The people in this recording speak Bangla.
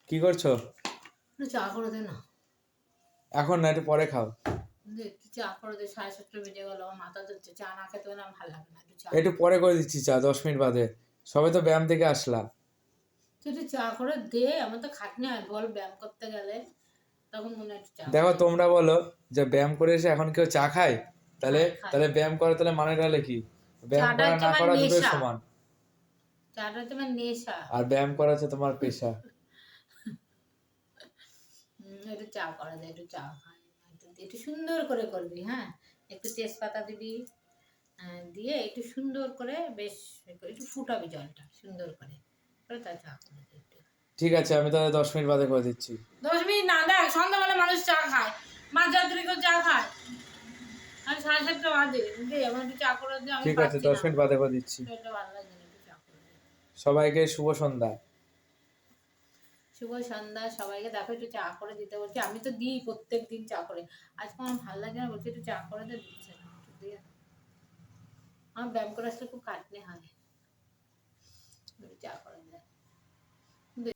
কি করছো? চা করে দে না। এখন না, একটু পরে খাও। একটু চা করে দে, 7:30 বেজে গেল, আমার মাথা ধরছে, চা না খেতে হলে আমার ভালো লাগে না। একটু পরে করে দিচ্ছি চা, 10 মিনিট বাদে। সবে তো ব্যায়াম থেকে আসলাম। তুই একটু চা করে দে, আমার তো খাটনি হয় বল, ব্যায়াম করতে গেলে তখন মনে হয় একটু চা। দেখো, তোমরা বলো যে ব্যায়াম করে এসে এখন কেউ চা খায়? তাহলে খায়। তাহলে ব্যায়াম করে, তাহলে মানে তাহলে কি? ব্যায়াম চাটা করা হচ্ছে না আমার করা দুটোই নেশা। সমান। চাটা হচ্ছে আমার নেশা। আর ব্যায়াম করা হচ্ছে তোমার পেশা। একটু চা করা যায়, একটু চা খাই, একটু সুন্দর করে করবি। হ্যাঁ, একটু তেজপাতা দিবি, দিয়ে একটু সুন্দর করে বেশ একটু ফুটাবি জলটা সুন্দর করে, তার চা করে দে একটু। ঠিক আছে, আমি তাহলে 10 মিনিট বাদে করে দিচ্ছি। 10 মিনিট না, দেখ সন্ধ্যাবেলা মানুষ চা খায়, মাঝরাত্রে কেউ চা খায়, আর 7:30 বাজে। দে আমার একটু চা করে দে, আমি ঠিক আছে, পাচ্ছি 10 না, মিনিট বাদে করে দিচ্ছি। এটা ভালো লাগে না, একটু চা করে দে। সবাইকে শুভ সন্ধ্যা। শুভ সন্ধ্যা সবাইকে। দেখো একটু চা করে দিতে বলছি, আমি তো দিই প্রত্যেক দিন চা করে, আজকে আমার ভালো লাগে না, বলছি একটু চা করে দে, দিচ্ছে না, একটু দিয়ে। আমার ব্যায়াম করে আসলে খুব খাটনি হয়, একটু চা করে দেয়।